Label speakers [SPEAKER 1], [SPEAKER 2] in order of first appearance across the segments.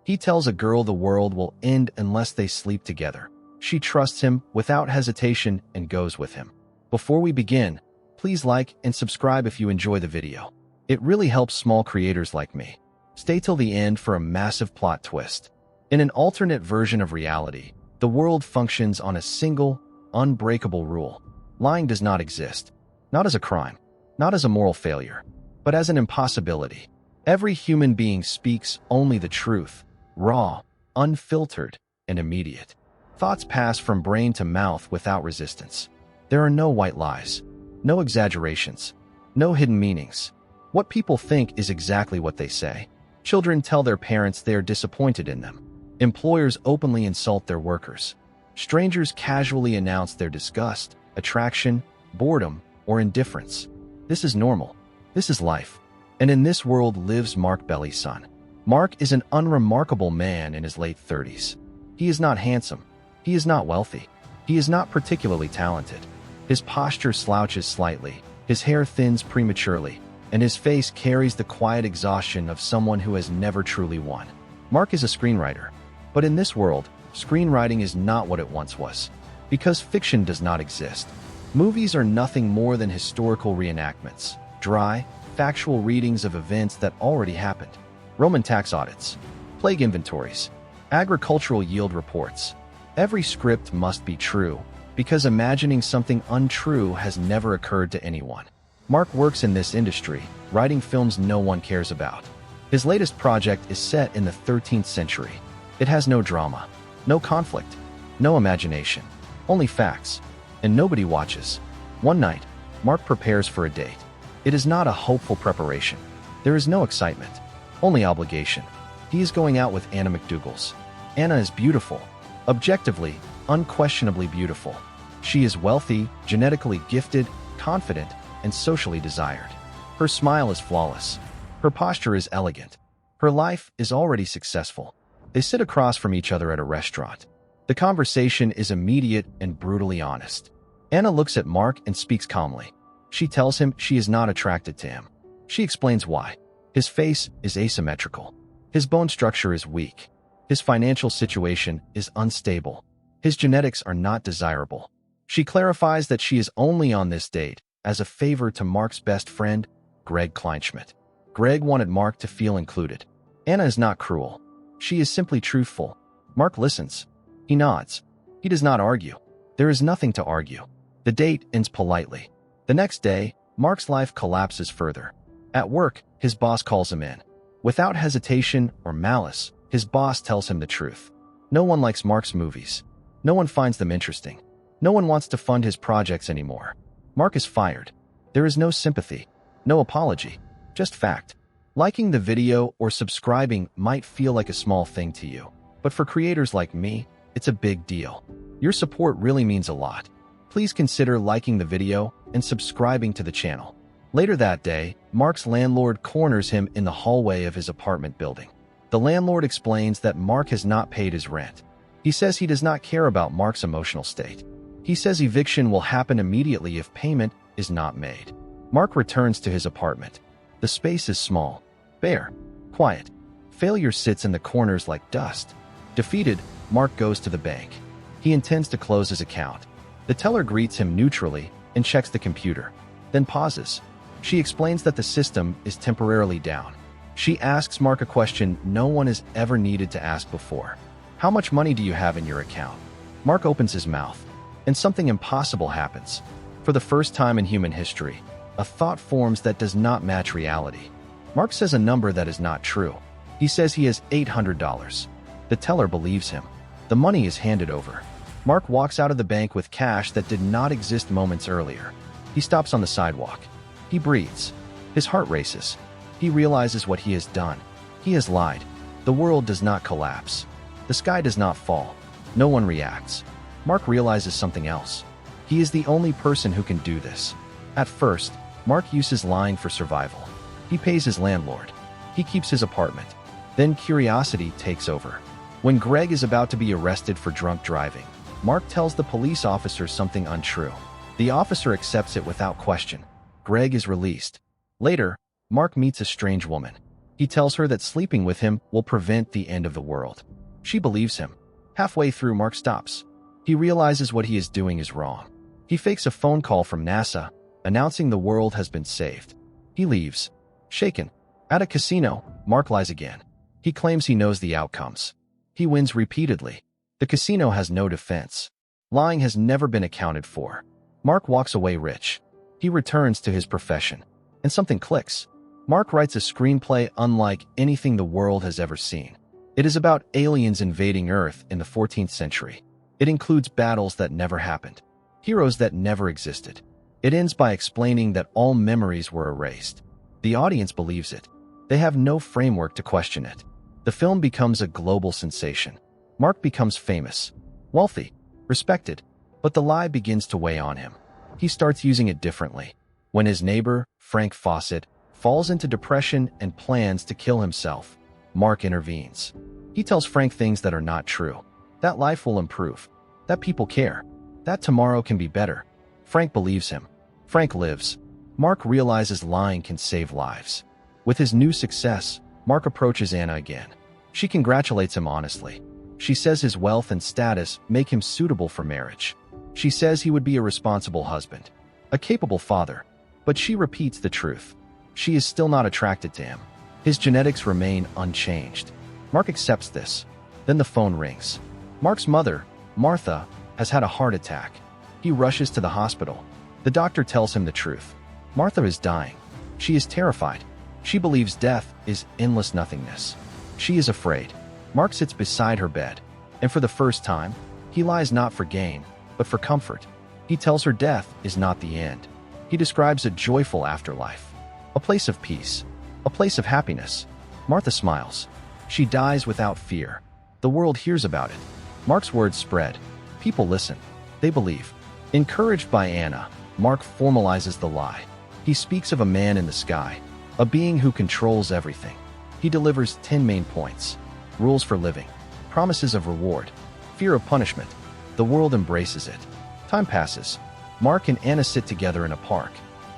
[SPEAKER 1] He tells a girl the world will end unless they sleep together. She trusts him without hesitation and goes with him. Before we begin, please like and subscribe if you enjoy the video. It really helps small creators like me. Stay till the end for a massive plot twist. In an alternate version of reality, the world functions on a single, unbreakable rule. Lying does not exist. Not as a crime, not as a moral failure, but as an impossibility. Every human being speaks only the truth, raw, unfiltered, and immediate. Thoughts pass from brain to mouth without resistance. There are no white lies, no exaggerations, no hidden meanings. What people think is exactly what they say. Children tell their parents they are disappointed in them. Employers openly insult their workers. Strangers casually announce their disgust, attraction, boredom, or indifference. This is normal. This is life. And in this world lives Mark Belly's son. Mark is an unremarkable man in his late 30s. He is not handsome. He is not wealthy. He is not particularly talented. His posture slouches slightly, his hair thins prematurely, and his face carries the quiet exhaustion of someone who has never truly won. Mark is a screenwriter. But in this world, screenwriting is not what it once was. Because fiction does not exist. Movies are nothing more than historical reenactments, dry, factual readings of events that already happened. Roman tax audits, plague inventories, agricultural yield reports. Every script must be true, because imagining something untrue has never occurred to anyone. Mark works in this industry, writing films no one cares about. His latest project is set in the 13th century. It has no drama, no conflict, no imagination, only facts, and nobody watches. One night, Mark prepares for a date. It is not a hopeful preparation. There is no excitement, only obligation. He is going out with Anna McDougals. Anna is beautiful, objectively, unquestionably beautiful. She is wealthy, genetically gifted, confident, and socially desired. Her smile is flawless. Her posture is elegant. Her life is already successful. They sit across from each other at a restaurant. The conversation is immediate and brutally honest. Anna looks at Mark and speaks calmly. She tells him she is not attracted to him. She explains why. His face is asymmetrical. His bone structure is weak. His financial situation is unstable. His genetics are not desirable. She clarifies that she is only on this date as a favor to Mark's best friend, Greg Kleinschmidt. Greg wanted Mark to feel included. Anna is not cruel. She is simply truthful. Mark listens. He nods. He does not argue. There is nothing to argue. The date ends politely. The next day, Mark's life collapses further. At work, his boss calls him in. Without hesitation or malice, his boss tells him the truth. No one likes Mark's movies. No one finds them interesting. No one wants to fund his projects anymore. Mark is fired. There is no sympathy, no apology, just fact. Liking the video or subscribing might feel like a small thing to you, but for creators like me, it's a big deal. Your support really means a lot. Please consider liking the video and subscribing to the channel. Later that day, Mark's landlord corners him in the hallway of his apartment building. The landlord explains that Mark has not paid his rent. He says he does not care about Mark's emotional state. He says eviction will happen immediately if payment is not made. Mark returns to his apartment. The space is small, bare, quiet. Failure sits in the corners like dust. Defeated, Mark goes to the bank. He intends to close his account. The teller greets him neutrally and checks the computer, then pauses. She explains that the system is temporarily down. She asks Mark a question no one has ever needed to ask before. How much money do you have in your account? Mark opens his mouth, and something impossible happens. For the first time in human history, a thought forms that does not match reality. Mark says a number that is not true. He says he has $800. The teller believes him. The money is handed over. Mark walks out of the bank with cash that did not exist moments earlier. He stops on the sidewalk. He breathes. His heart races. He realizes what he has done. He has lied. The world does not collapse. The sky does not fall. No one reacts. Mark realizes something else. He is the only person who can do this. At first, Mark uses lying for survival. He pays his landlord. He keeps his apartment. Then curiosity takes over. When Greg is about to be arrested for drunk driving, Mark tells the police officer something untrue. The officer accepts it without question. Greg is released. Later, Mark meets a strange woman. He tells her that sleeping with him will prevent the end of the world. She believes him. Halfway through, Mark stops. He realizes what he is doing is wrong. He fakes a phone call from NASA, announcing the world has been saved. He leaves. Shaken. At a casino, Mark lies again. He claims he knows the outcomes. He wins repeatedly. The casino has no defense. Lying has never been accounted for. Mark walks away rich. He returns to his profession. And something clicks. Mark writes a screenplay unlike anything the world has ever seen. It is about aliens invading Earth in the 14th century. It includes battles that never happened, heroes that never existed. It ends by explaining that all memories were erased. The audience believes it. They have no framework to question it. The film becomes a global sensation. Mark becomes famous, wealthy, respected, but the lie begins to weigh on him. He starts using it differently. When his neighbor, Frank Fawcett, falls into depression and plans to kill himself, Mark intervenes. He tells Frank things that are not true. That life will improve. That people care. That tomorrow can be better. Frank believes him. Frank lives. Mark realizes lying can save lives. With his new success, Mark approaches Anna again. She congratulates him honestly. She says his wealth and status make him suitable for marriage. She says he would be a responsible husband, a capable father, but she repeats the truth. She is still not attracted to him. His genetics remain unchanged. Mark accepts this. Then the phone rings. Mark's mother, Martha, has had a heart attack. He rushes to the hospital. The doctor tells him the truth. Martha is dying. She is terrified. She believes death is endless nothingness. She is afraid. Mark sits beside her bed, and for the first time, he lies not for gain, but for comfort. He tells her death is not the end. He describes a joyful afterlife, a place of peace, a place of happiness. Martha smiles. She dies without fear. The world hears about it. Mark's words spread. People listen. They believe. Encouraged by Anna, Mark formalizes the lie. He speaks of a man in the sky, a being who controls everything. He delivers 10 main points. Rules for living, promises of reward, fear of punishment. The world embraces it. Time passes. Mark and Anna sit together in a park.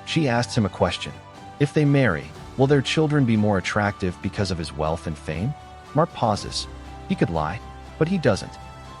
[SPEAKER 1] She asks him a question. If they marry, will their children be more attractive because of his wealth and fame? Mark pauses. He could lie, but he doesn't.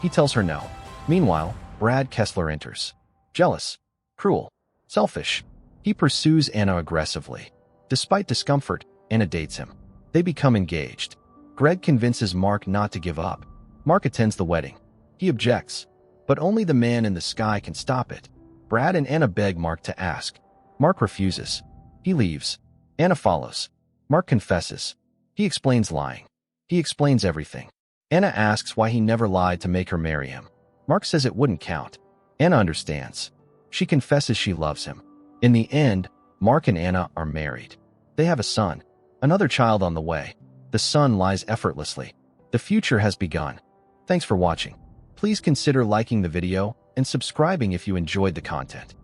[SPEAKER 1] He tells her no. Meanwhile, Brad Kessler enters. Jealous, cruel, selfish. He pursues Anna aggressively. Despite discomfort, Anna dates him. They become engaged. Greg convinces Mark not to give up. Mark attends the wedding. He objects, but only the man in the sky can stop it. Brad and Anna beg Mark to ask. Mark refuses. He leaves. Anna follows. Mark confesses. He explains lying. He explains everything. Anna asks why he never lied to make her marry him. Mark says it wouldn't count. Anna understands. She confesses she loves him. In the end, Mark and Anna are married. They have a son, another child on the way. The son lies effortlessly. The future has begun. Thanks for watching. Please consider liking the video and subscribing if you enjoyed the content.